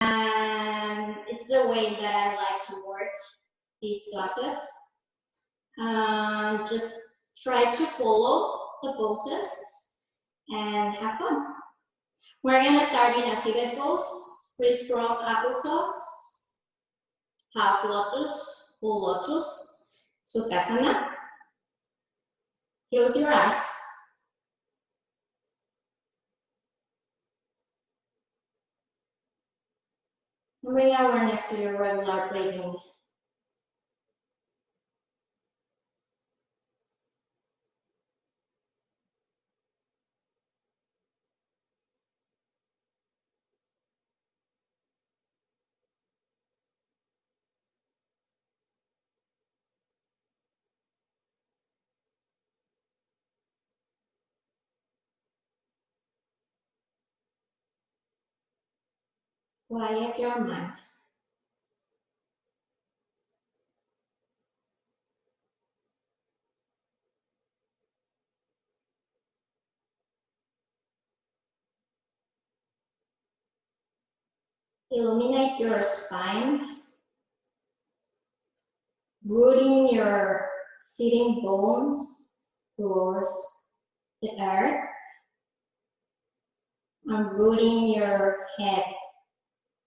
And it's the way that I like to work these classes. Just try to follow the poses and have fun. We're gonna start in a seated pose, crisscross applesauce, half lotus, full lotus, sukhasana. Close your eyes. And bring awareness to your regular breathing. Quiet your mind. Illuminate your spine, rooting your sitting bones towards the earth, and rooting your head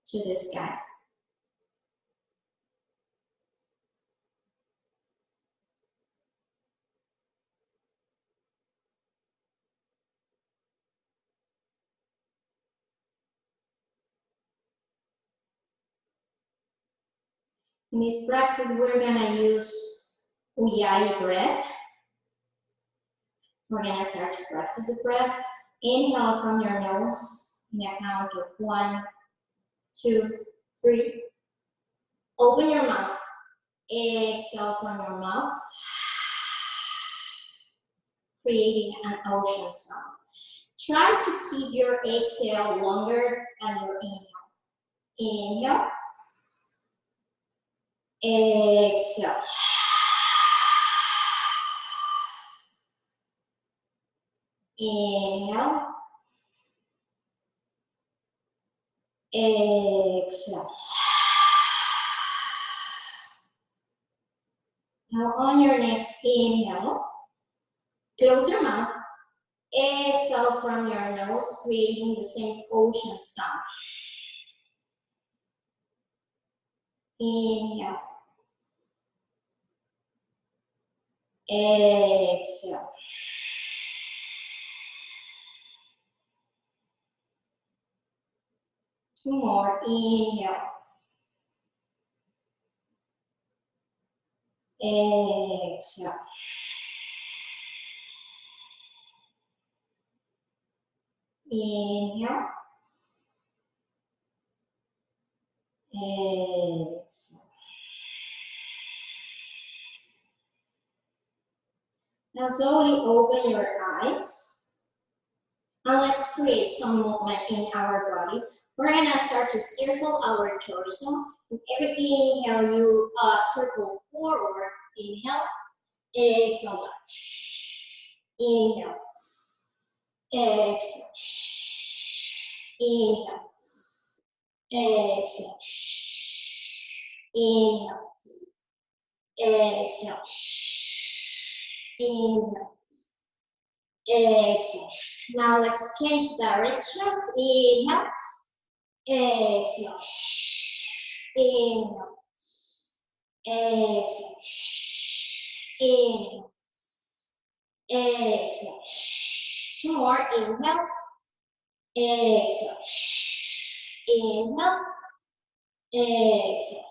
to the sky. In this practice, we're gonna use Ujjayi breath. We're gonna start to practice the breath. Inhale from your nose in a count of 1, 2, 3. Open your mouth. Exhale from your mouth, creating an ocean sound. Try to keep your exhale longer than your inhale. Inhale. Exhale. Inhale. Exhale. Now on your next inhale, close your mouth. Exhale from your nose, creating the same ocean sound. Inhale. Exhale. Two more. Inhale. Exhale. Inhale. Exhale. Now slowly open your eyes. And let's create some movement in our body. We're gonna start to circle our torso. With every inhale, you circle forward. Inhale. Exhale. Inhale. Exhale. Inhale. Exhale. Inhale. Exhale. Inhale. Exhale. Now let's change directions. Inhale. Exhale. Inhale. Exhale. Inhale. Exhale. Two more. Inhale. Exhale. Inhale. Exhale.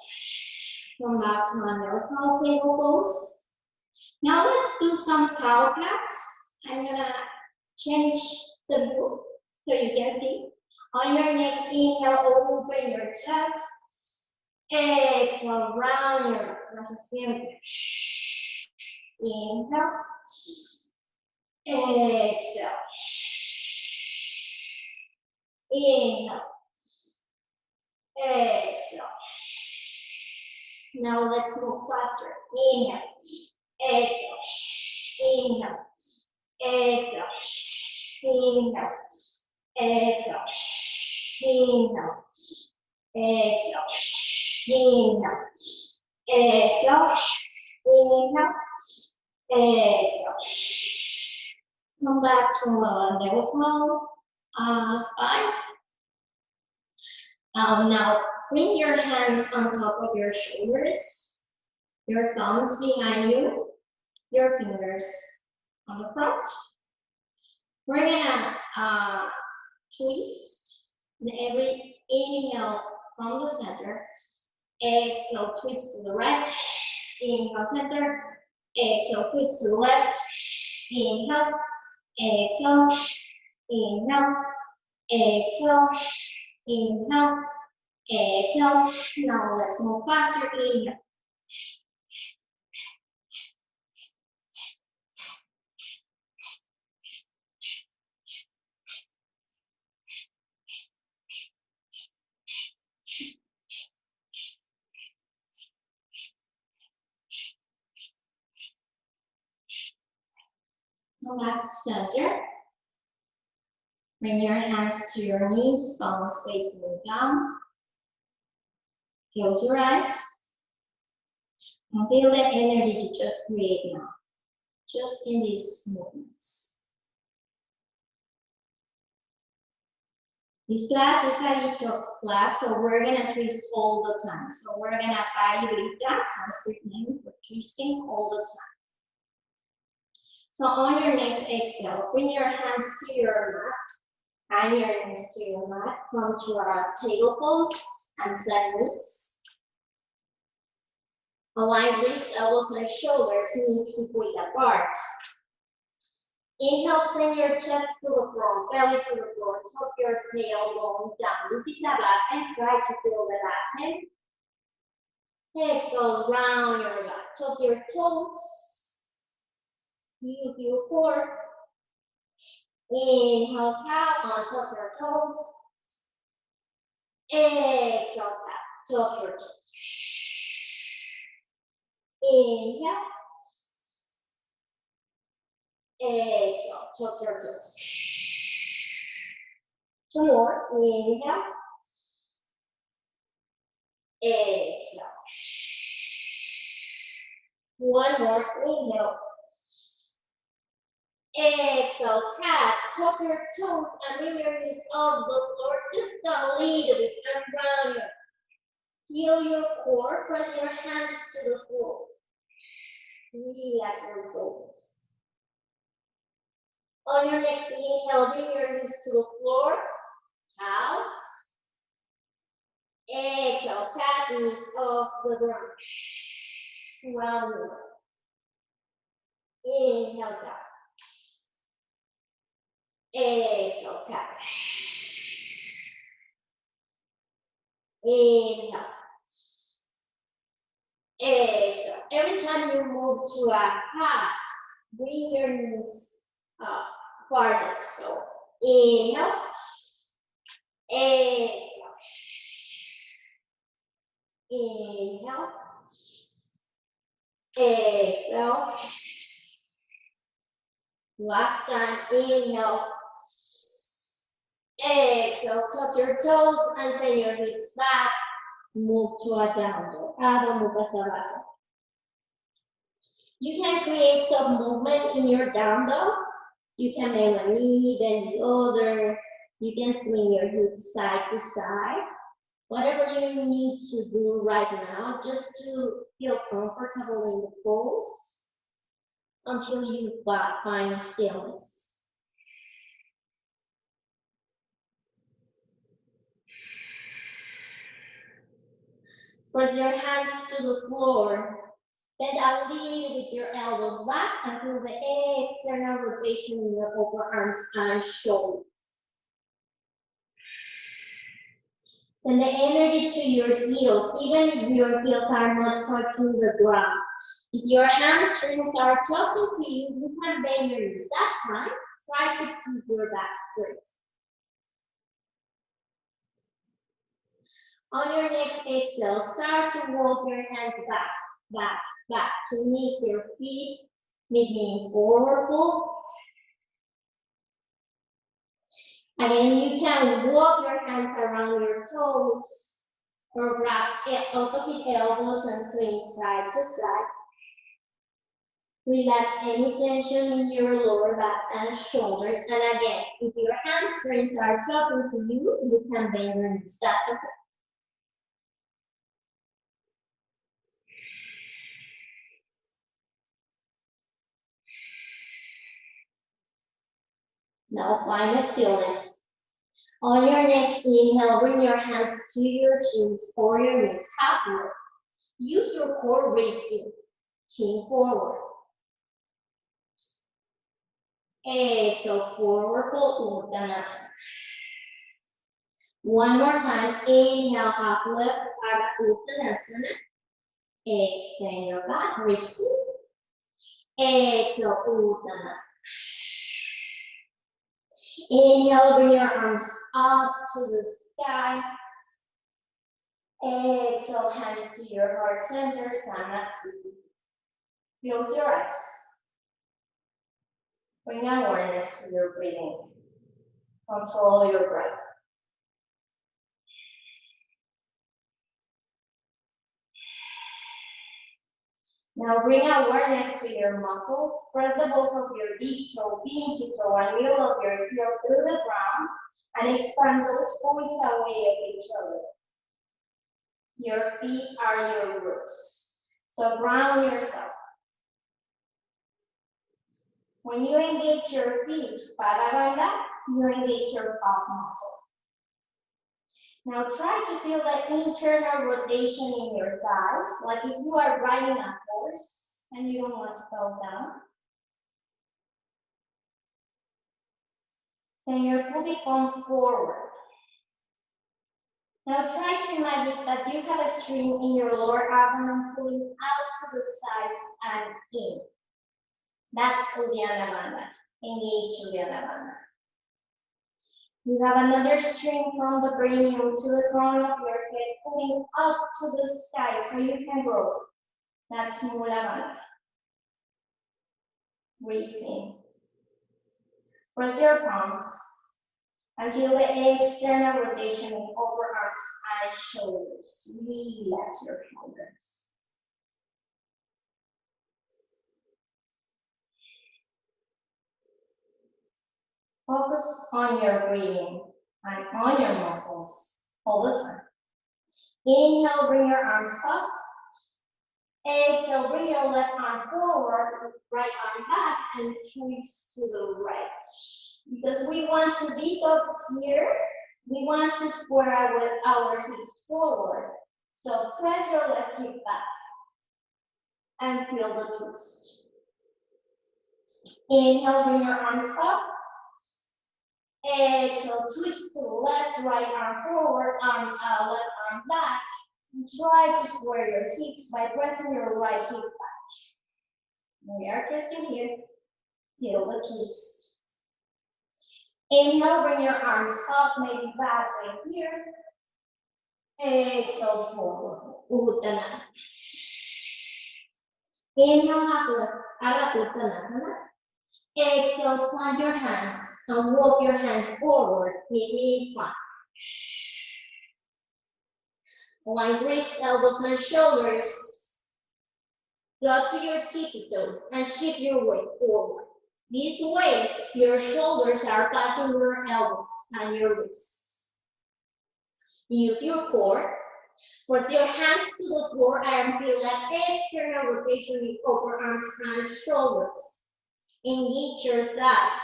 Come back to a neutral table pose. Now let's do some cow claps. I'm gonna change the view so you can see. On your next inhale, open your chest. Exhale, round your stomach. Inhale. Exhale. Inhale. Exhale. Now let's move faster. Inhale. Exhale. Inhale. Exhale. Inhale. Exhale. Inhale. Exhale. Inhale. Exhale. Inhale. Exhale. Come back to a neutral spine. Now bring your hands on top of your shoulders, your thumbs behind you, your fingers on the front. We're gonna twist. Every inhale from the center, exhale, twist to the right, inhale, center, exhale, twist to the left, inhale, exhale, inhale, exhale, inhale, exhale. Now let's move faster. Inhale. Come back to center. Bring your hands to your knees, palms facing down. Close your eyes. And feel that energy to just create now, just in these movements. This class is a detox class, so we're gonna twist all the time. So we're gonna parivrita, Sanskrit name for twisting all the time. So on your next exhale, bring your hands to your mat, and your knees to your mat. Come to our table pose and set knees. Align wrists, elbows, and shoulders, knees hip-width apart. Inhale, send your chest to the floor, belly to the floor, tuck your tailbone down. This is a back and try to feel the back hand. Exhale, round your back, tuck your toes. Use your core. Inhale, cow, tuck your toes. Exhale, cow, tuck your toes. Inhale. Exhale, tuck your toes. Two more. Inhale. Exhale. One more. Inhale. Exhale, cat. Tuck your toes and bring your knees off the floor just a little bit and round your. Feel your core. Press your hands to the floor. Relax your shoulders. On your next inhale, bring your knees to the floor. Out. Exhale, cat, knees off the ground. Round over. Inhale, cat. Exhale, cat. Inhale. Exhale. Every time you move to a cat, bring your knees farther. So inhale. Exhale. Inhale. Exhale. Last time, inhale. Exhale, tuck your toes and send your hips back. Move to a down dog. Adho Mukha Savasana. You can create some movement in your down dog. You can bend a knee, then the other. You can swing your hips side to side. Whatever you need to do right now, just to feel comfortable in the pose until you find stillness. Press your hands to the floor. Bend a little with your elbows back and feel the external rotation in your upper arms and shoulders. Send the energy to your heels, even if your heels are not touching the ground. If your hamstrings are talking to you, you can bend your knees. That's fine. Try to keep your back straight. On your next exhale, start to walk your hands back to meet your feet, maybe in forward fold. Again, you can walk your hands around your toes. Or grab opposite elbows and swing side to side. Relax any tension in your lower back and shoulders. And again, if your hamstrings are talking to you, you can bend your knees. That's okay. Now find a stillness. On your next inhale, bring your hands to your shins or your knees. Halfway. Use your core raising. Chin forward. Exhale, forward fold, Uttanasana. One more time. Inhale, half lift, Uttanasana. Extend your back, ribs in. Exhale, Uttanasana. Inhale, bring your arms up to the sky. Exhale, hands to your heart center, Sanasana. Close your eyes. Bring awareness to your breathing. Control your breath. Now bring awareness to your muscles. Press the balls of your big toe, pinky toe, and middle of your heel through the ground, and expand those points away of each other. Your feet are your roots. So ground yourself. When you engage your feet, Pada Bandha, you engage your calf muscle. Now try to feel the internal rotation in your thighs, like if you are riding a horse and you don't want to fall down. Send your pubic bone forward. Now try to imagine that you have a string in your lower abdomen pulling out to the sides and in. That's Uddiyana Bandha. Engage Uddiyana Bandha. You have another string from the perineum to the crown of your head, pulling up to the sky so you can grow. That's Mula Bandha. Breathe in. Press your palms and feel the external rotation in upper arms and shoulders. Relax your shoulders. Focus on your breathing and on your muscles all the time. Inhale, bring your arms up. Exhale, bring your left arm forward, right arm back, and twist to the right. Because we want to detox here, we want to square our hips forward. So press your left hip back and feel the twist. Inhale, bring your arms up. Exhale, twist to the left, right arm forward, left arm back. And try to square your hips by pressing your right hip back. We are twisting here. Feel the twist. Inhale, bring your arms up, maybe back right here. Exhale, forward. Uttanasana. Inhale, half lift, Ardha Uttanasana. Exhale, plant your hands and walk your hands forward, knee flat. Line wrists, elbows, and shoulders. Go to your tippy toes and shift your weight forward. This way, your shoulders are touching your elbows and your wrists. Use your core. Put your hands to the floor and feel that external rotation in upper arms and shoulders. Engage your thighs.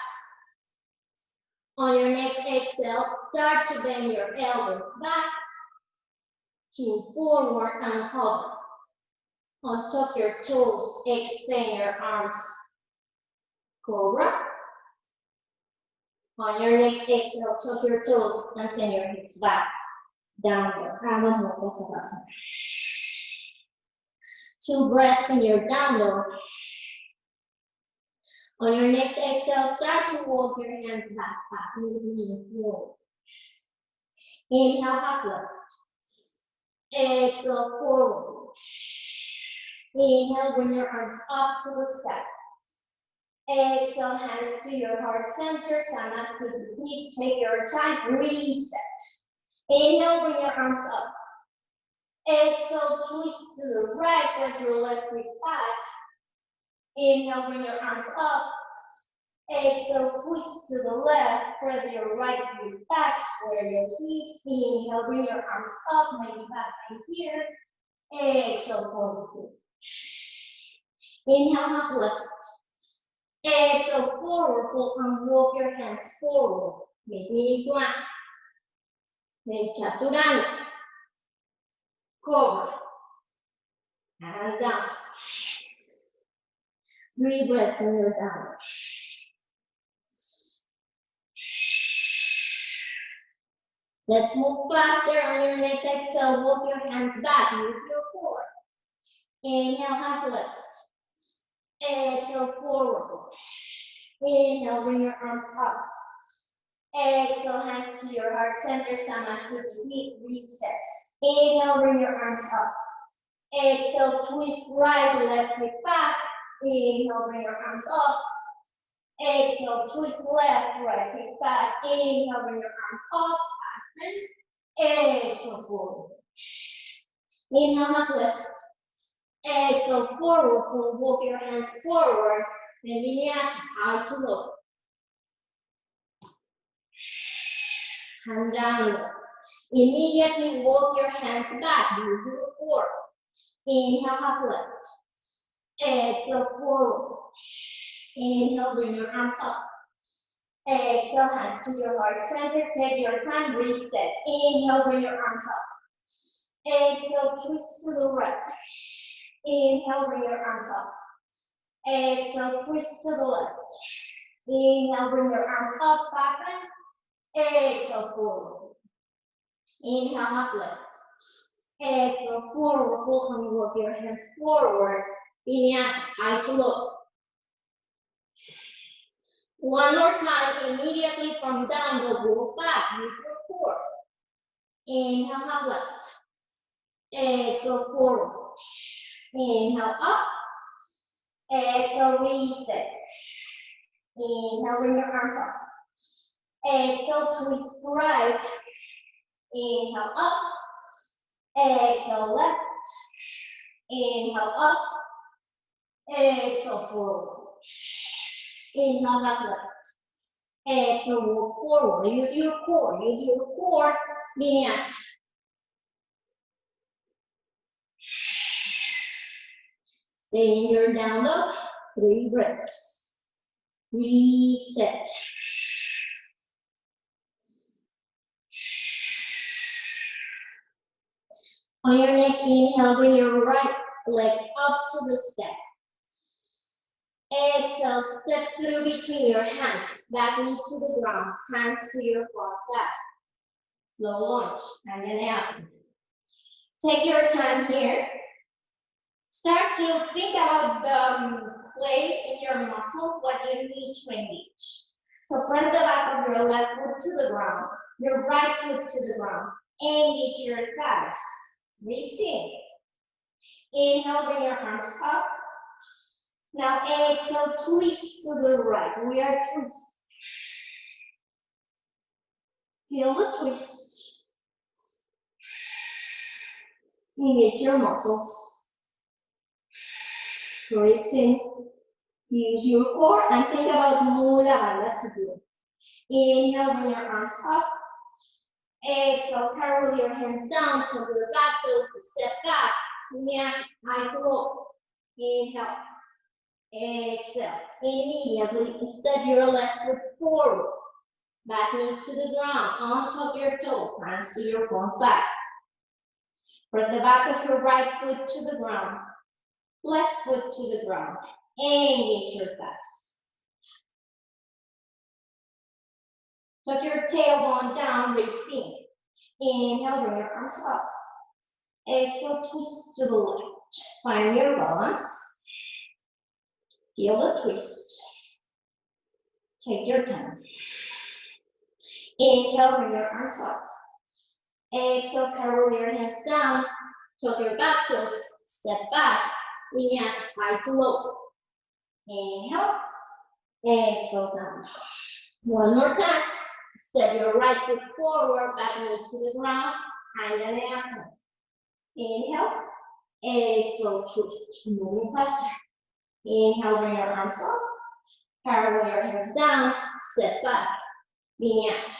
On your next exhale, start to bend your elbows back, chin forward and hover. On top your toes, extend your arms. Cobra. On your next exhale, top your toes and send your hips back. Downward. Ardha Uttanasana. 2 breaths in your down dog. On your next exhale, start to walk your hands back, knee forward. Inhale, half lift. Exhale, forward. Inhale, bring your arms up to the sky. Exhale, hands to your heart center, Sanasana. Take your time, reset. Inhale, bring your arms up. Exhale, twist to the right, press your left foot back. Inhale, bring your arms up. Exhale, twist to the left, press your right foot back, square your hips. Inhale, bring your arms up, maybe back in here. Exhale, forward. Inhale, half left. Exhale, forward fold and walk your hands forward. Make mini plank. Make chaturanga. Cobra. And down. 3 breaths and you're down. Let's move faster on your next exhale. Walk your hands back. Use your core. Inhale, half left. Exhale, forward. Inhale, bring your arms up. Exhale, hands to your heart center. Samasthiti, reset. Inhale, bring your arms up. Exhale, twist right, left hip back. Inhale, bring your arms up. Exhale, twist left, right hip back. Inhale, bring your arms up. Exhale, forward. Inhale, half left. Exhale, forward, walk your hands forward. Then vinyasa, eye to low. Hand down. Immediately walk your hands back. You do a core. Inhale, half left. Exhale, forward. Inhale, bring your arms up. Exhale, hands to your heart center. Take your time, reset. Inhale, bring your arms up. Exhale, twist to the right. Inhale, bring your arms up. Exhale, twist to the left. Inhale, bring your arms up, back and exhale, forward. Inhale, half left. Exhale, forward, pull and walk your hands forward. Vinyasa, eye to low. One more time, immediately from down, go back, use your core. Inhale, half left. Exhale, forward. Inhale, up. Exhale, reset. Inhale, bring your arms up. Exhale, twist right. Inhale, up. Exhale, left. Inhale, up. Exhale, forward. Inhale, left. Exhale, walk forward. Use your core. Use your core. Vinyasa. Stay in your down dog. 3 breaths. Reset. On your next inhale, bring your right leg up to the step. Exhale, step through between your hands. Back knee to the ground. Hands to your front back. Low lunge. Vinyasa. Take your time here. Start to think about the play in your muscles, what you need to engage. So press the back of your left foot to the ground, your right foot to the ground. Engage your thighs. Breathe in. Inhale, bring your arms up. Now exhale, twist to the right. We are twist. Feel the twist. Engage your muscles. Breathe in. Use your core and think about Mula Bandha to do. Inhale, bring your arms up. Exhale, curl your hands down to your back toes, step back. Yes, eye to low. Inhale. Exhale. Immediately step your left foot forward. Back knee to the ground, on top of your toes, hands to your front back. Press the back of your right foot to the ground. Left foot to the ground. Engage your thighs. Tuck your tailbone down, ribs in. Inhale, bring your arms up. Exhale, twist to the left. Find your balance. Feel the twist. Take your time. Inhale, bring your arms up. Exhale, curl your hands down. Tuck your back toes. Step back. Vinyasa, eye to low. Inhale. Exhale, down. One more time. Step your right foot forward, back knee to the ground. Vinyasa. Inhale. Exhale, twist. Moving faster. Inhale, bring your arms up. Parallel your hands down. Step back. Vinyasa.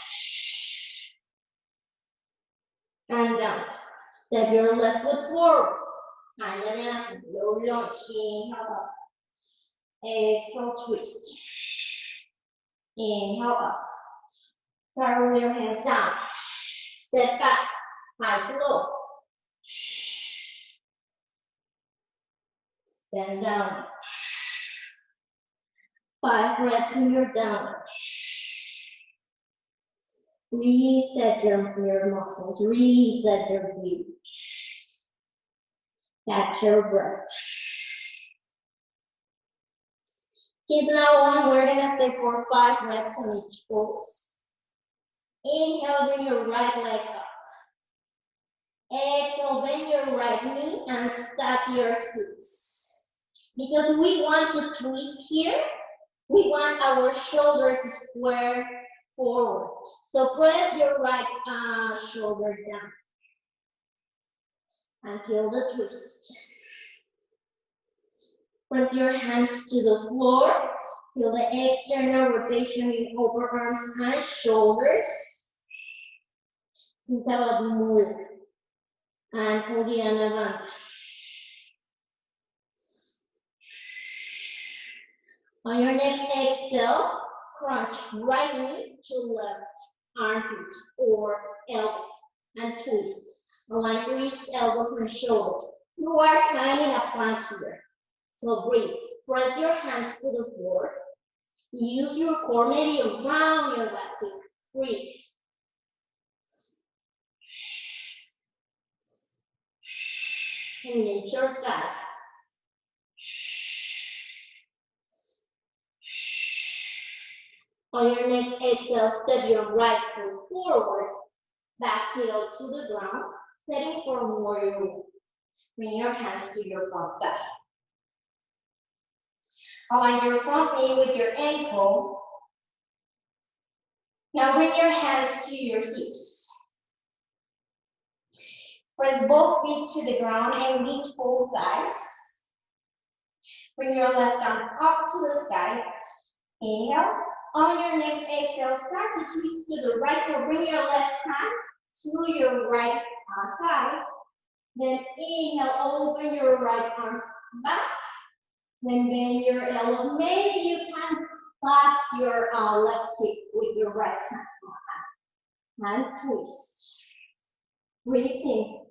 And down. Step your left foot forward. Anjaneyasana. Low lunge. Inhale up. Exhale, twist. Inhale up. Parallel your hands down. Step back. High to low. Then down. 5 breaths in your down. Reset your muscles. Reset your breathing. Catch your breath. Since now on, we're gonna stay for 5 breaths on each pose. Inhale, bring your right leg up. Exhale, bend your right knee and stack your hips. Because we want to twist here, we want our shoulders square forward. So press your right shoulder down. And feel the twist. Press your hands to the floor. Feel the external rotation in overarms and shoulders. Think about mula and Uddiyana Bandha. On your next exhale, crunch right knee to left armpit or elbow and twist. Align wrists, elbows, and shoulders. You are climbing a plank here. So breathe. Press your hands to the floor. Use your core, maybe around your back here. Breathe. And lift your thighs. On your next exhale, step your right foot forward, back heel to the ground, setting for warrior one. Bring your hands to your front back. Align your front knee with your ankle. Now bring your hands to your hips. Press both feet to the ground and reach both thighs. Bring your left arm up to the sky. Inhale. On your next exhale, start to twist to the right. So bring your left hand to your right thigh. Then inhale, open your right arm back. Then bend your elbow. Maybe you can clasp your left hip with your right hand. And twist. Breathe in.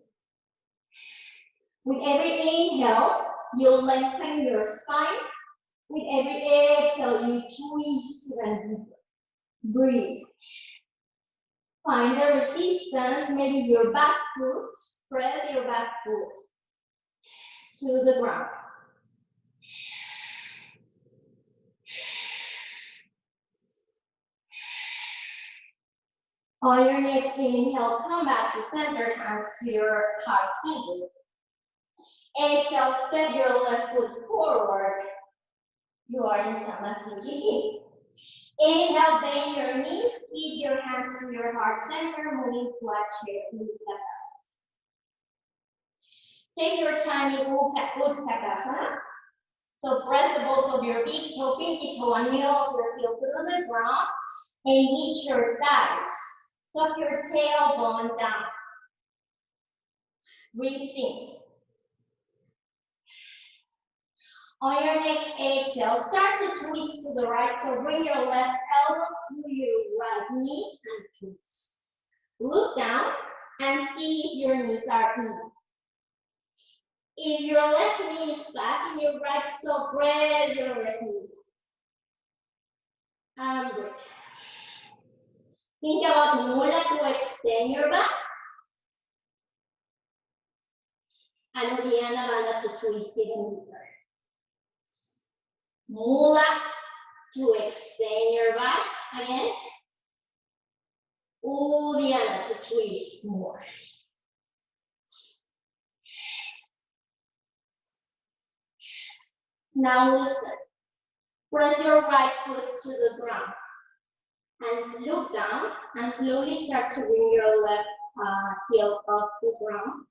With every inhale, you lengthen your spine. With every exhale, you twist and deeper. Breathe. Find the resistance, maybe your back foot. Press your back foot to the ground. On your next inhale, come back to center, hands to your heart center. Exhale, step your left foot forward. You are in Samasthiti. Inhale, bend your knees, keep your hands to your heart center, moving flat chair, Utkatasana. Take your time in Utkatasana. So press the balls of your big toe, pinky toe, and middle of your heel to the ground, and reach your thighs. Tuck your tailbone down. Breathe in. On your next exhale, start to twist to the right. So bring your left elbow to your right knee and twist. Look down and see if your knees are even. If your left knee is flat and your right toe, press your left knee. And breathe. Think about mula to extend your back. And Uddiyana Bandha to twist it deeper. Mula to extend your back again. Uddiyana to twist more. Now listen. Press your right foot to the ground. And look down and slowly start to bring your left heel off the ground.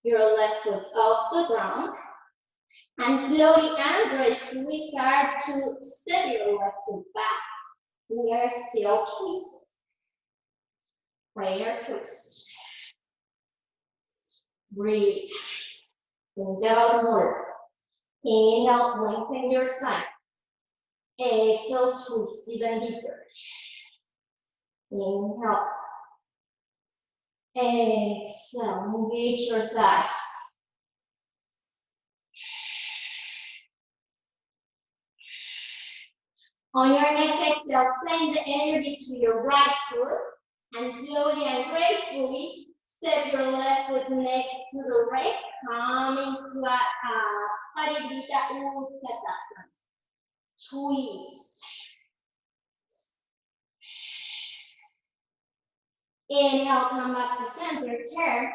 your left foot off the ground. And slowly and gracefully start to step your left foot back. We are still twisting. Prayer twist. Breathe. Think out more. Inhale, lengthen your spine. Exhale, twist even deeper. Inhale. Exhale, engage your thighs. On your next exhale, send the energy to your right foot and slowly and gracefully step your left foot next to the right, coming to a Parivrita Utkatasana. Twist. Inhale, come back to center, turn.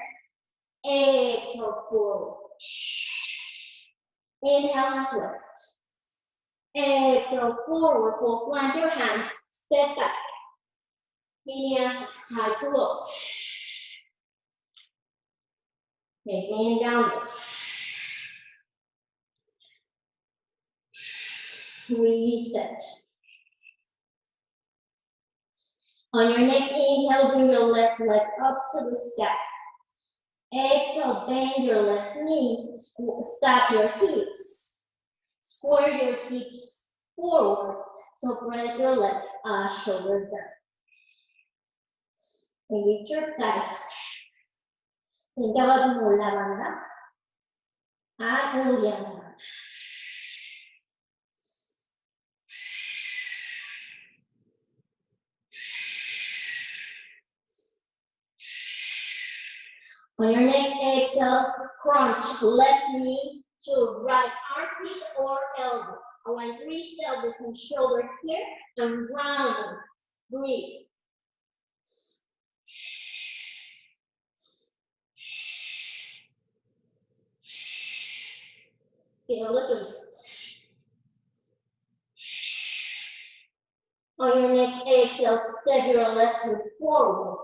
Exhale, forward. Inhale and twist. Exhale, forward, full plant your hands, step back. Vinyasa, high to low. Making downward. Reset. On your next inhale, bring your left leg up to the sky. Exhale, bend your left knee, stack your hips. Square your hips forward, so press your left shoulder down. Engage your thighs. Think about mula banda at uliana. On your next exhale, crunch left knee to right armpit or elbow. I want 3 elbows and shoulders here and round. Breathe. Feel the twist. On your next exhale, step your left foot forward.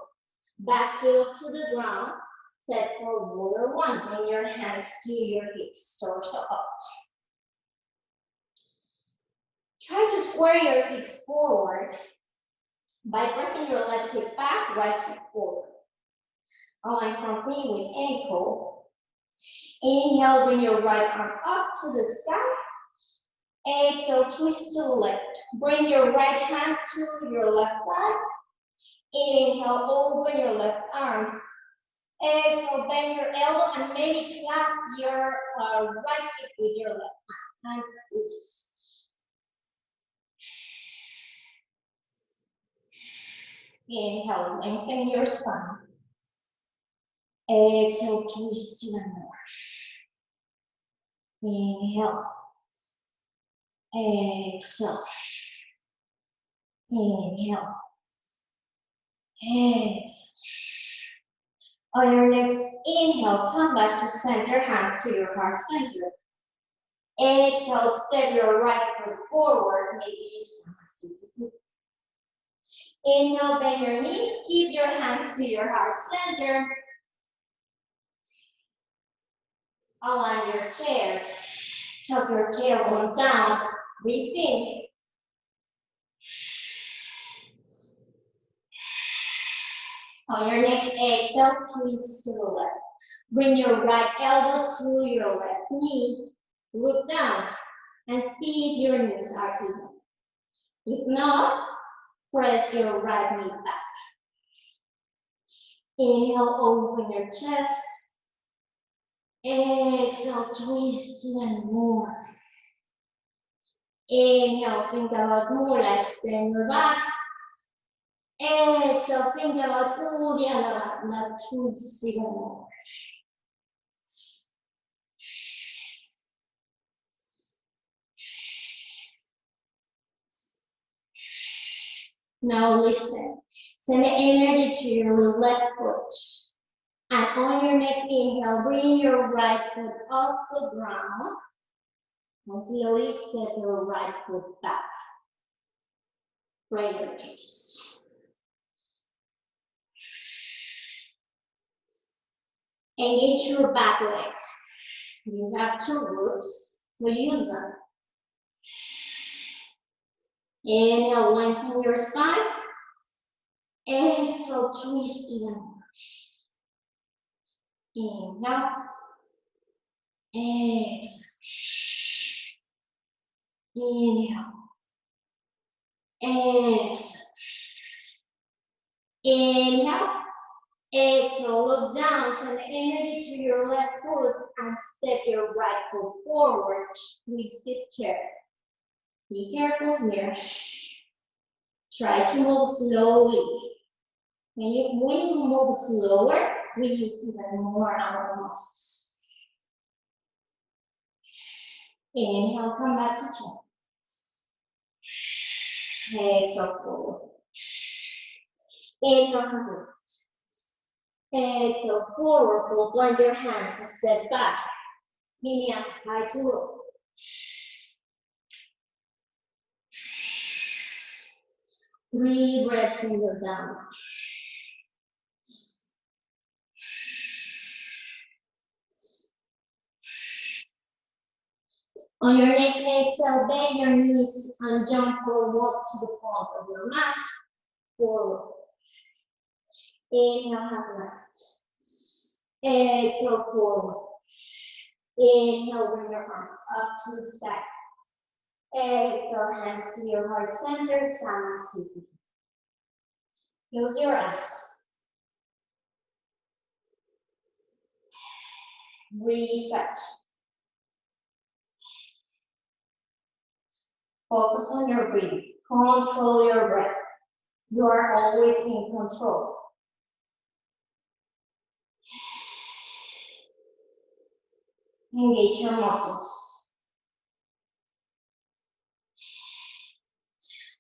Back heel to the ground. Set for warrior one. Bring your hands to your hips, torso up. Try to square your hips forward by pressing your left hip back, right hip forward. Align front knee with ankle. Inhale, bring your right arm up to the sky. Exhale, twist to the left. Bring your right hand to your left thigh. Inhale, open your left arm. Exhale, bend your elbow and maybe clasp your right hip with your left hand and twist. Inhale, lengthen your spine. Exhale, twist even more. Inhale. Exhale. Inhale. Exhale. On your next inhale, come back to center, hands to your heart center. Exhale, step your right foot forward, maybe some. Inhale, bend your knees, keep your hands to your heart center. Align your chair. Tuck your tailbone down. Breathe in. On your next exhale, twist to the left. Bring your right elbow to your left knee. Look down and see if your knees are even. If not, press your right knee back. Inhale, open your chest. Exhale, twist even more. Inhale, think about mula, extend your back. Exhale, think about uddiyana, twist even more. Now listen. Send the energy to your left foot. And on your next inhale, bring your right foot off the ground. And slowly step your right foot back. Prayer twist. Engage your back leg. You have two roots, so use them. Inhale, lengthen your spine. Exhale, twist to the more. Inhale. Exhale. Inhale. Exhale. Inhale. Exhale, look down, send the energy to your left foot and step your right foot forward. Twisted chair. Be careful here. Try to move slowly. When you move slower, we use even more our muscles. Inhale, come back to chair. Exhale, forward. Inhale, lift. Exhale, forward, fold, plant your hands, step back. Vinyasa, high to low. Three breaths in your down. On your next exhale, bend your knees and jump or walk to the front of your mat. Forward. Inhale, have left. Exhale, forward. Inhale, bring your arms up to the sky. Exhale, hands to your heart center, silence to you. Close your eyes. Reset. Focus on your breathing. Control your breath. You are always in control. Engage your muscles.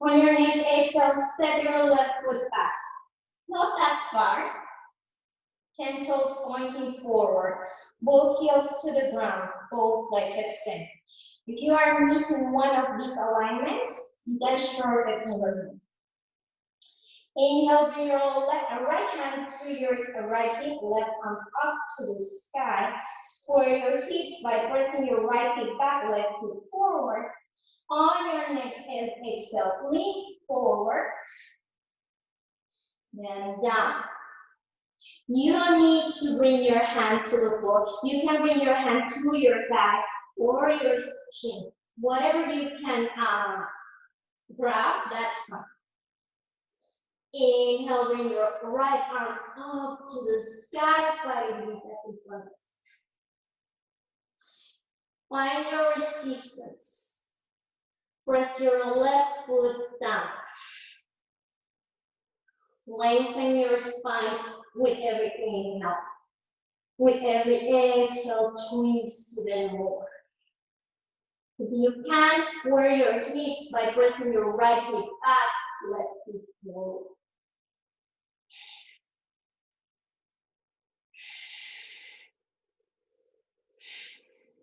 On your next exhale, step your left foot back. Not that far. 10 toes pointing forward. Both heels to the ground. Both legs extend. If you are missing one of these alignments, you can shorten your knee. Inhale, bring your right hand to your right hip, left arm up to the sky. Square your hips by pressing your right hip back, left hip forward. On your next exhale, lean forward, then down. You don't need to bring your hand to the floor. You can bring your hand to your back or your shin. Whatever you can grab, that's fine. Inhale, bring your right arm up to the sky, fighting with that influence. Find your resistance. Press your left foot down. Lengthen your spine with every inhale. With every exhale, twist to the more. If you can, square your hips by pressing your right hip back, left hip forward.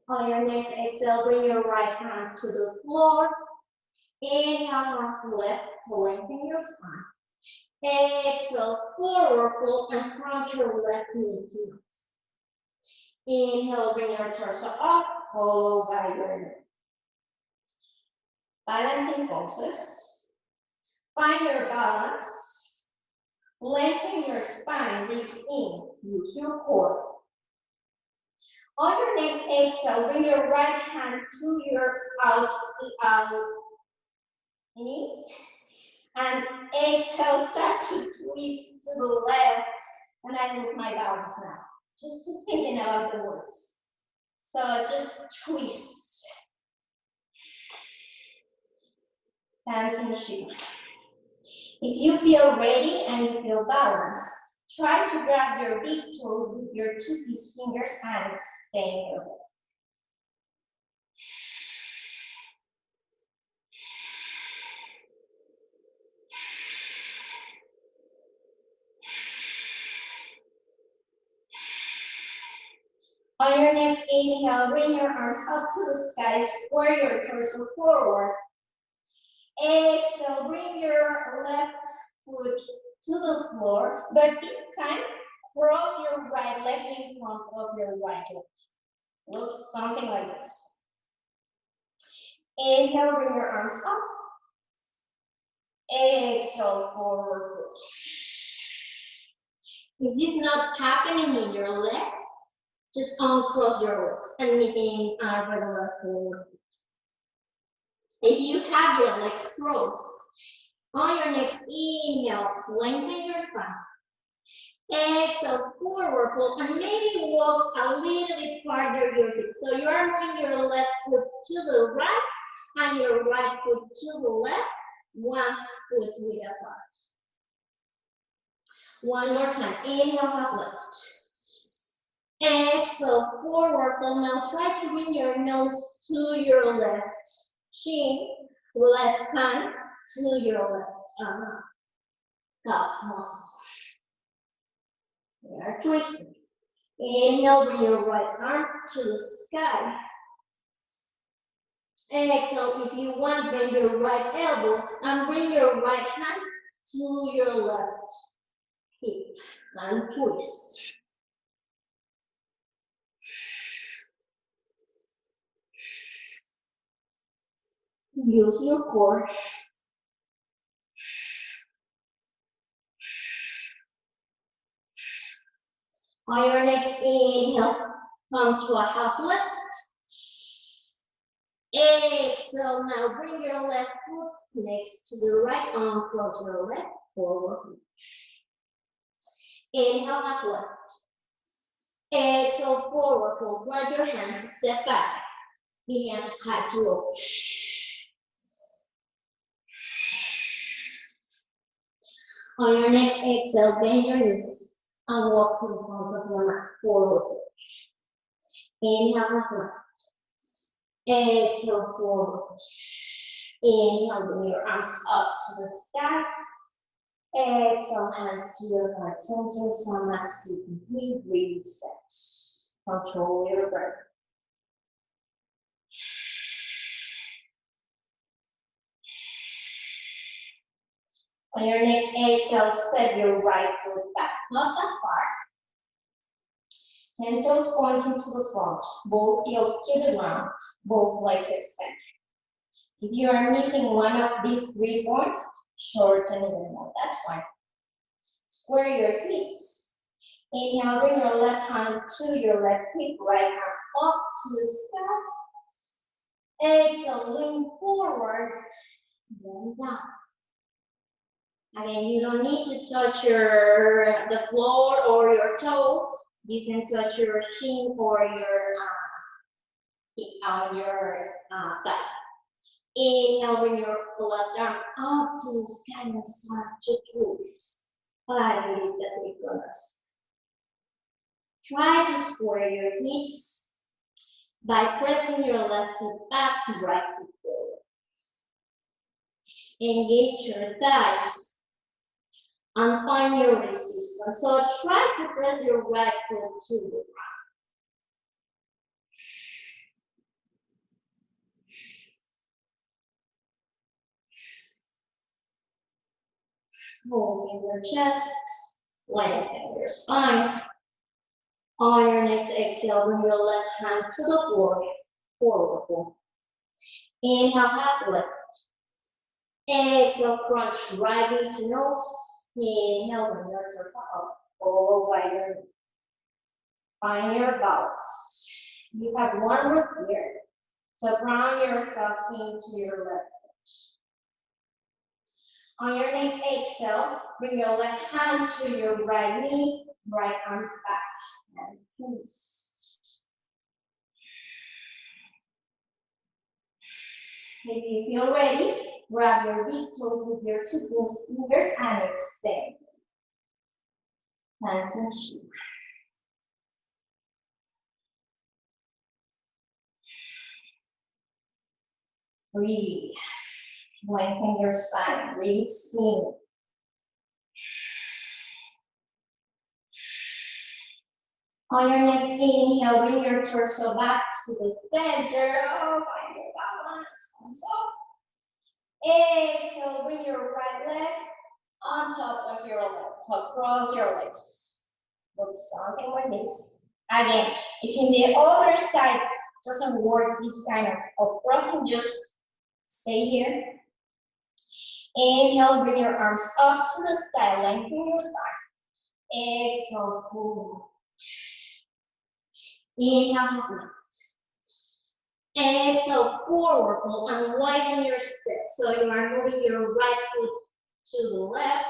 On your next exhale, bring your right hand to the floor. Inhale, left to lengthen your spine. Exhale, forward fold and front your left knee to it. Inhale, bring your torso up, followed by your neck. Balancing poses. Find your balance. Lengthen your spine, breathe in, use your core. On your next exhale, bring your right hand to your out knee. And exhale, start to twist to the left. And I lose my balance now. Just thinking about the words. So just twist. Dancing shoe. If you feel ready and you feel balanced, try to grab your big toe with your two piece fingers and extend your leg. On your next inhale, bring your arms up to the sky, square your torso forward. Exhale, bring your left foot to the floor, but this time Cross your right leg in front of your right leg. Looks something like this. Inhale, bring your arms up. Exhale, forward. Is this not happening in your legs? Just uncross your legs and making a regular forward. If you have your legs crossed, on your next inhale, lengthen your spine. Exhale, forward fold, and maybe walk a little bit farther your feet. So you are moving your left foot to the right and your right foot to the left, one foot width apart. One more time, inhale, half lift. Exhale, forward fold. Now try to bring your nose to your left chin, left hand to your left calf muscle. We are twisting. Inhale, bring your right arm to the sky. Exhale, if you want, bend your right elbow and bring your right hand to your left hip and twist. Use your core. On your next inhale, come to a half lift. Exhale, now bring your left foot next to the right arm, cross your leg forward. Inhale, half lift. Exhale, forward fold. Drag your hands, step back. Knees high to low. On your next exhale, bend your knees and walk to the front of your mat, forward. Inhale, half lift. Exhale, forward. Inhale, bring your arms up to the sky. Exhale, hands to your heart center, Samasthiti, complete reset. Control your breath. On your next exhale, step your right foot back, not that far. 10 toes pointing to the front, both heels to the ground, both legs extend. If you are missing one of these 3 points, shorten even more, that's fine. Square your hips. Inhale, bring your left hand to your left hip, right hand up to the sky. Exhale, lean forward, then down. Again, you don't need to touch the floor or your toes. You can touch your shin or your thigh. Inhale, bring your left arm up to the sky and start to twist. Try to square your hips by pressing your left foot back, right foot forward. Engage your thighs and find your resistance. So try to press your right foot to the ground. Holding your chest, lengthen your spine. On your next exhale, bring your left hand to the floor, forward fold. Inhale, half lift. Exhale, crunch right into nose. Inhale, bring your torso up, forward by your knee. Find your balance. You have one root here. So ground yourself into your left foot. On your next exhale, bring your left hand to your right knee, right arm back, and twist. If you feel ready, grab your big toes with your 2 fingers and extend. Hands and shoes. Breathe. Lengthen your spine. Breathe slow. On your next inhale, bring your torso back to the center. Oh, find your balance. Exhale, bring your right leg on top of your left. So cross your legs. Look something like this. Again, if in the other side doesn't work, this kind of crossing, just stay here. Inhale, bring your arms up to the sky, lengthen your spine. Exhale, forward. Inhale, left. Exhale, forward fold and widen your step. So you are moving your right foot to the left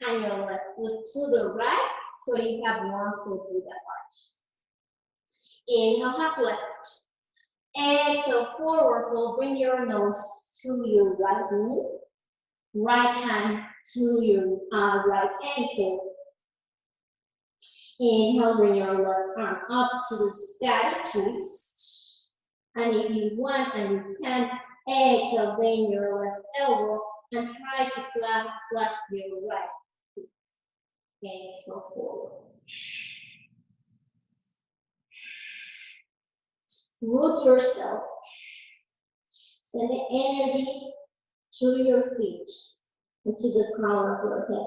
and your left foot to the right. So you have one foot with apart. Inhale, half left. Exhale, forward fold. Bring your nose to your right knee. Right hand to your right ankle. Inhale, bring your left arm up to the sky, twist. And if you want and you can, exhale, bend your left elbow and try to clasp your right foot. Exhale, forward. Root yourself. Send the energy through your feet into the crown of your head.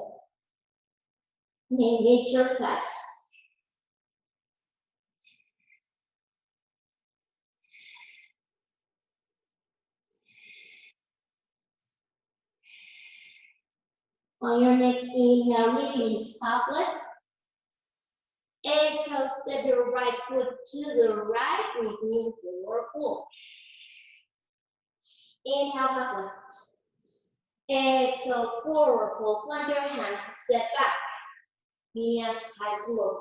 And engage your thighs. On your next inhale, release outlet. Exhale, step your right foot to the right with knee forward fold. Inhale, back left. Exhale, forward fold. Plant your hands, step back. Knees high to low.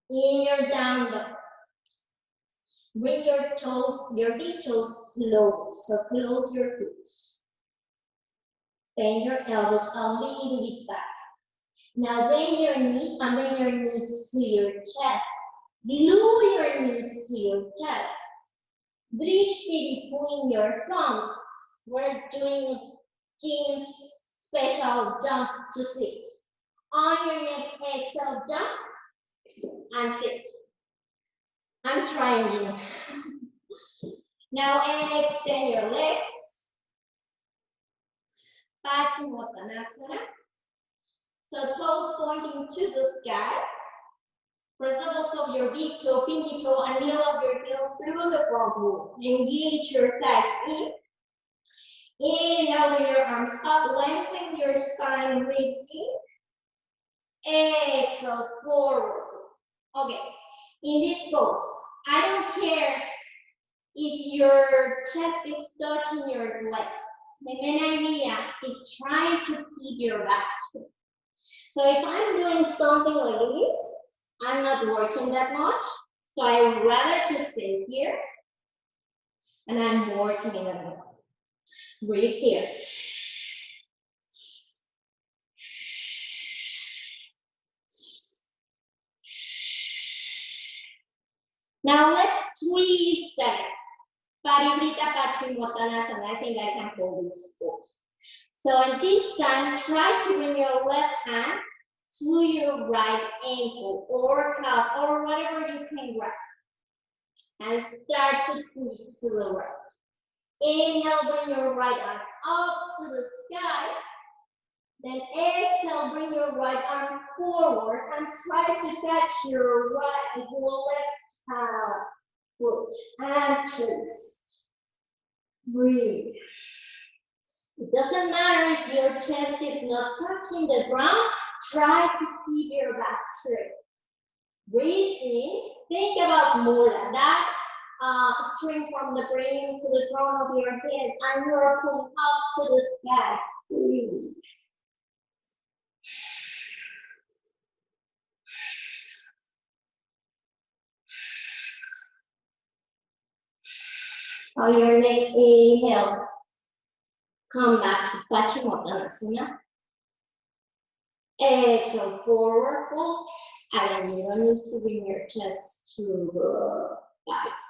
In your down dog, bring your toes, your big toes close. So close your feet. Bend your elbows a little bit back. Now bend your knees and bring your knees to your chest. Glue your knees to your chest. Bridge between your thumbs. We're doing King's special jump to sit. On your next exhale, jump and sit. I'm trying, you know. Now extend your legs. Paschimottanasana. So toes pointing to the sky. Press the balls of your big toe, pinky toe, and heel of your heel through the front wall. Engage your thighs in. Inhale, bring your arms up, lengthen your spine, breathe in. Exhale, forward. Okay, in this pose, I don't care if your chest is touching your legs. The main idea is trying to keep your back straight. So if I'm doing something like this, I'm not working that much. So I would rather to stay here and I'm working in a minute. Breathe here. Now let's twist that. Parivrita Paschimottanasana. I think I can hold this pose. So at this time, try to bring your left hand to your right ankle or calf or whatever you can grab. And start to twist to the right. Inhale, bring your right arm up to the sky. Then exhale, bring your right arm forward and try to catch your left foot and twist. Breathe. It doesn't matter if your chest is not touching the ground, try to keep your back straight. Breathe in, think about mula, that string from the brain to the crown of your head, and you're pulling up to the sky. Breathe. On your next inhale, come back to Paschimottanasana. Exhale, forward fold, and you don't need to bring your chest to the thighs.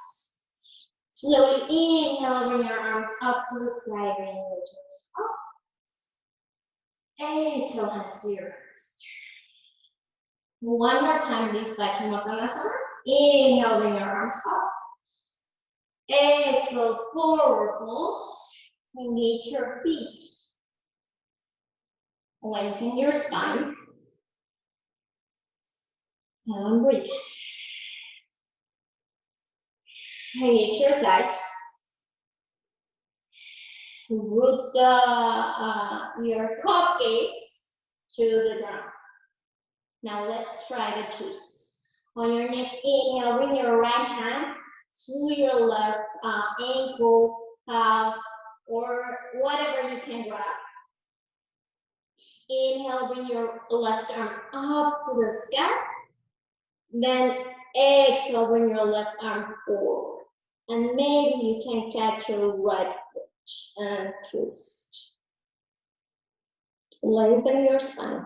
Slowly inhale, bring your arms up to the sky, bring your toes up. Exhale, hands to your heart. One more time, this Paschimottanasana. Inhale, bring your arms up. Exhale, forward fold. Engage your feet. Lengthen your spine. And breathe. Hit your thighs. Root your cupcakes to the ground. Now let's try the twist. On your next inhale, bring your right hand to your left ankle, or whatever you can grab. Inhale, bring your left arm up to the sky. Then exhale, bring your left arm forward. And maybe you can catch your right foot and twist. Lengthen your spine.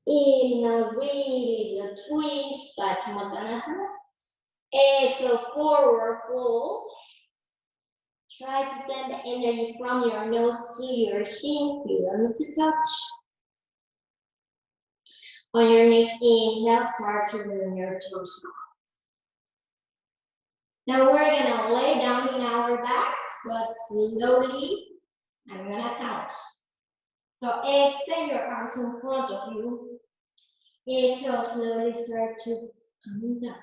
Inhale, release a twist, Padmasana. Exhale, forward fold. Try to send the energy from your nose to your shins. You don't need to touch. On your next inhale, start to move your toes. Now we're gonna lay down in our backs, but slowly I'm gonna count. So extend your arms in front of you. Exhale, slowly start to come down.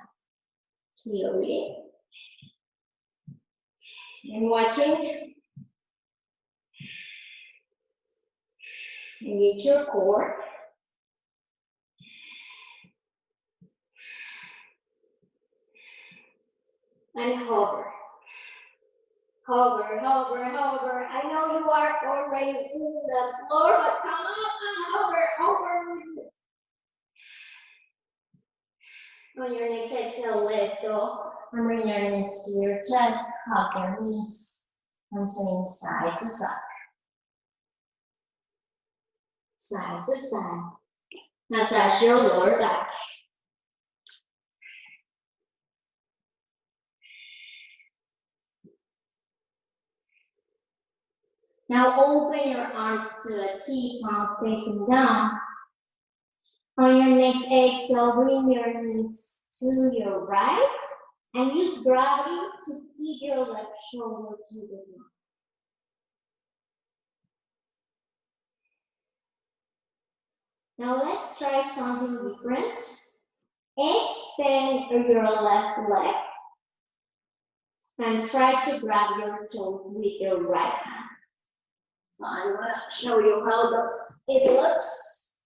Slowly. And watching. Engage your core. And hover. Hover, hover, hover. I know you are already in the floor, but come on, hover, hover. On your next exhale, let go. And bring your knees to your chest, hug your knees, and swing side to side. Side to side. Massage your lower back. Now open your arms to a T, palms facing down. On your next exhale, bring your knees to your right and use gravity to tip your left shoulder to the ground. Now let's try something different. Extend your left leg and try to grab your toe with your right hand. So I'm going to show you how it looks.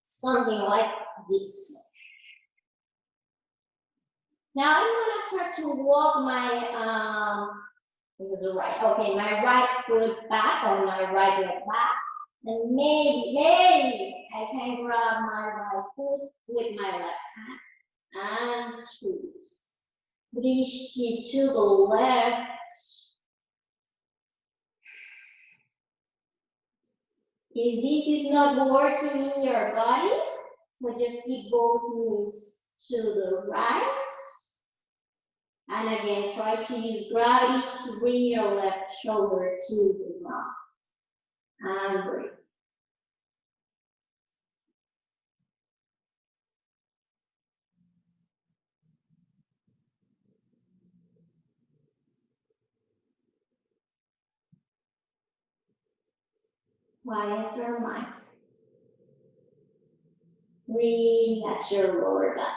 Something like this. Now I'm going to start to walk my, this is the right, okay, my right foot back or my right leg back. And maybe I can grab my right foot with my left hand and twist. Drishti to the left. If this is not working in your body, so just keep both knees to the right. And again, try to use gravity to bring your left shoulder to the ground. And breathe. Quiet your mind. Breathe, that's your lower back.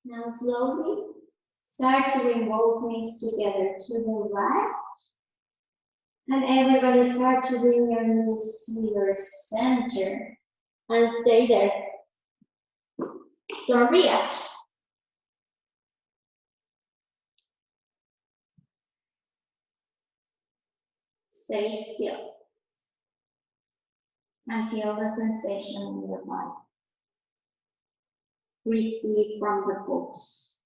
Now slowly start to bring both knees together to the right. And everybody start to bring your knees to your center. And stay there. Don't react. Stay still. And feel the sensation in your body. Receive from the pulse.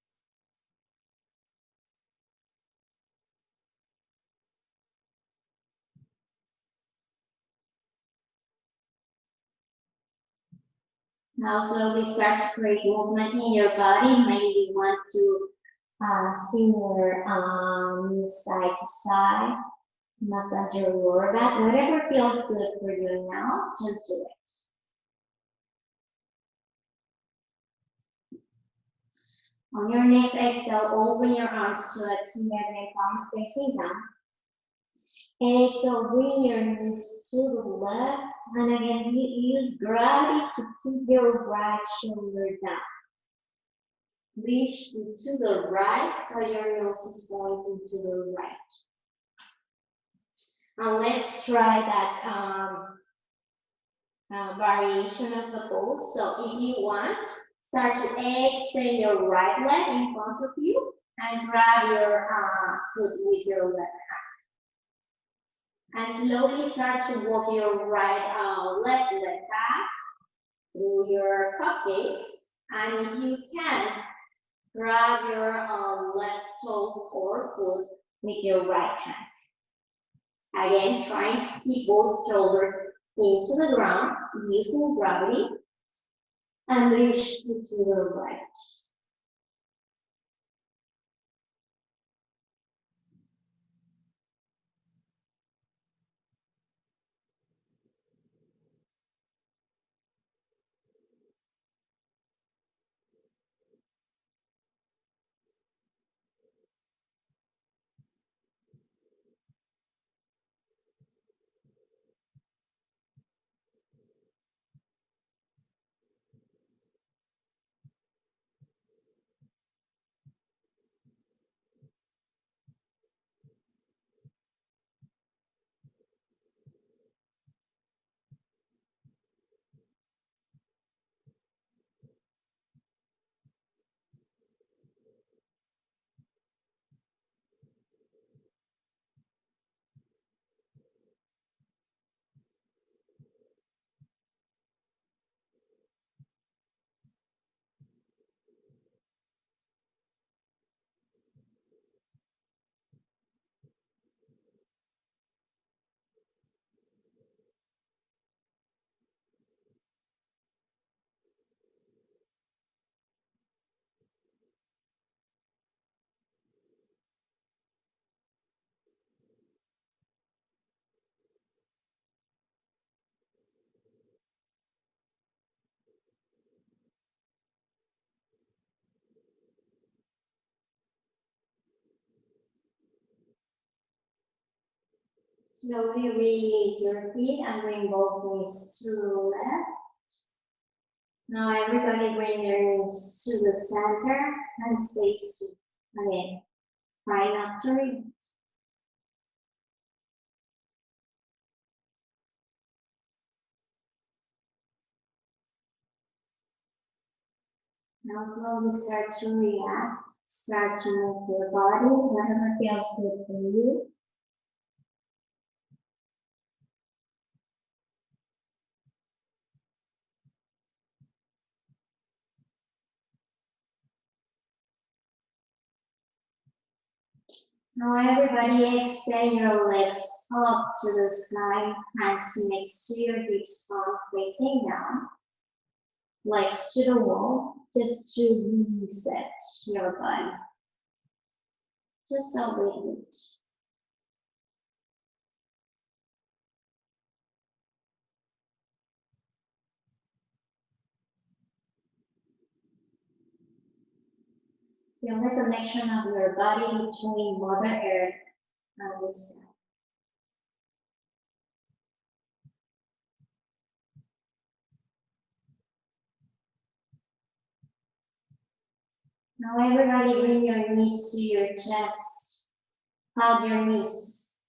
Now slowly start to create movement in your body. Maybe you want to swing your arms side to side, massage your lower back, whatever feels good for you now, just do it. On your next exhale, open your arms to a T-neck palms facing down. Exhale, bring your knees to the left, and again, use gravity to keep your right shoulder down. Reach to the right, so your nose is pointing to the right. Now let's try that variation of the pose. So if you want, start to extend your right leg in front of you and grab your foot with your left hand. And slowly start to walk your right left leg back through your cupcakes. And if you can, grab your left toes or foot with your right hand. Again, trying to keep both shoulders into the ground using gravity and reach to the right. Slowly release your feet and bring both knees to the left. Now everybody bring your knees to the center and stay still. Again, try not to reach. Now slowly start to react. Start to move your body, whatever feels good for you. Now everybody extend your legs up to the sky, hands next to your hips, palm facing down. Legs to the wall, just to reset your body. Just a little bit. Feel the connection of your body between Mother Earth and the sky. Now everybody bring your knees to your chest. Hug your knees.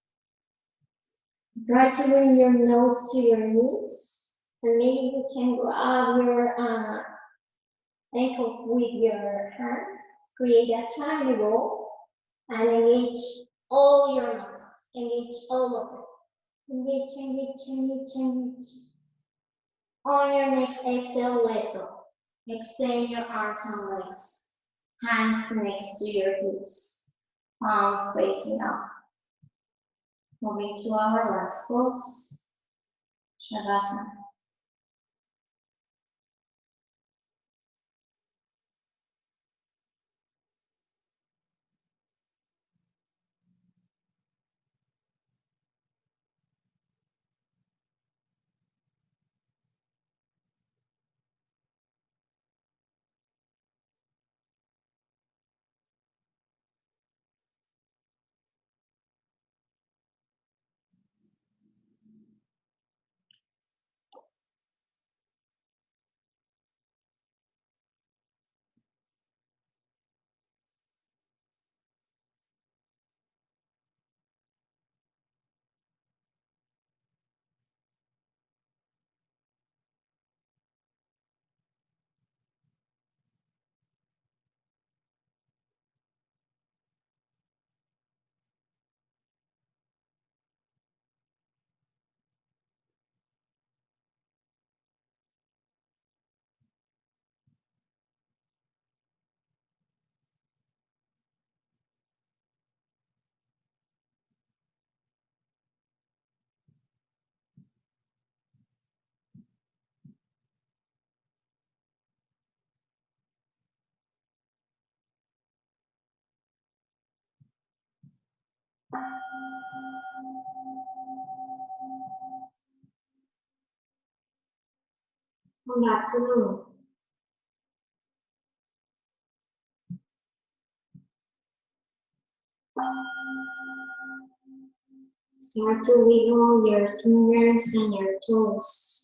Try to bring your nose to your knees. And maybe you can grab your ankles with your hands. Create a triangle and engage all your muscles. Engage all of them. Engage, engage, engage, engage. On your next exhale, let go. Extend your arms and legs. Hands next to your hips. Palms facing up. Moving to our last pose, Shavasana. Come back to the room. Start to wiggle your fingers and your toes.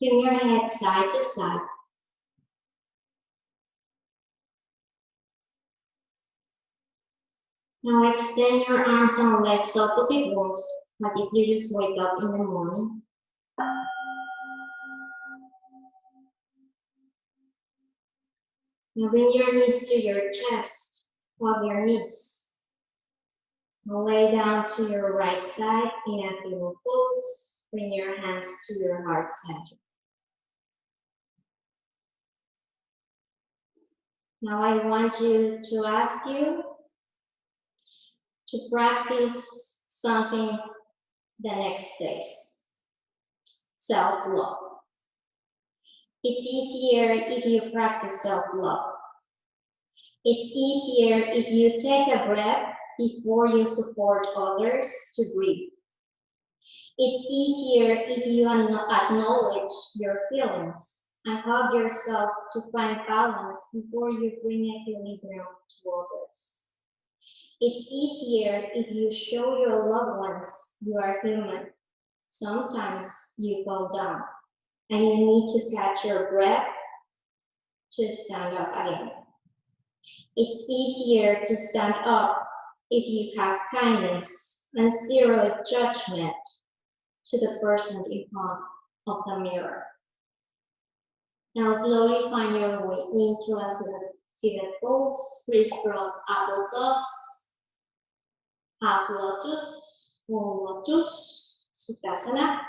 Turn your head side to side. Now extend your arms and legs opposite walls, like if you just wake up in the morning. Now bring your knees to your chest, hug your knees. Now lay down to your right side in a pillow pose. Bring your hands to your heart center. Now I want to ask you to practice something the next days. Self-love. It's easier if you practice self-love. It's easier if you take a breath before you support others to breathe. It's easier if you acknowledge your feelings and hug yourself to find balance before you bring equilibrium to others. It's easier if you show your loved ones you are human. Sometimes you fall down and you need to catch your breath to stand up again. It's easier to stand up if you have kindness and zero judgment to the person in front of the mirror. Now slowly find your way into a seated pose, crisscross applesauce, half lotus, full lotus, Sukhasana.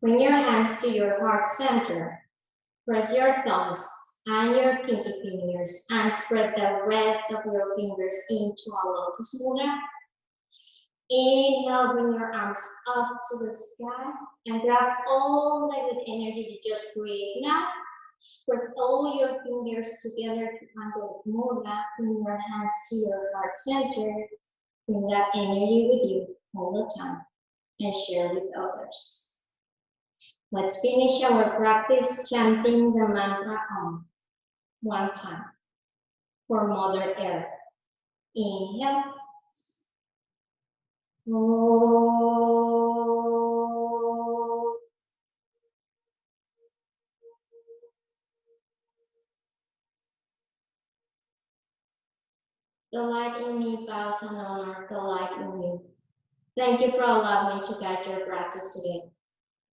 Bring your hands to your heart center. Press your thumbs and your pinky fingers and spread the rest of your fingers into a lotus mudra. Inhale, bring your arms up to the sky and grab all the good energy you just create now. Press all your fingers together to handle mudra. Bring your hands to your heart center. Bring that energy with you all the time and share with others. Let's finish our practice chanting the mantra Om one time for Mother Earth. Inhale. Oh. The light in me bows and honor the light in you. Thank you for allowing me to guide your practice today.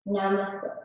Namaste.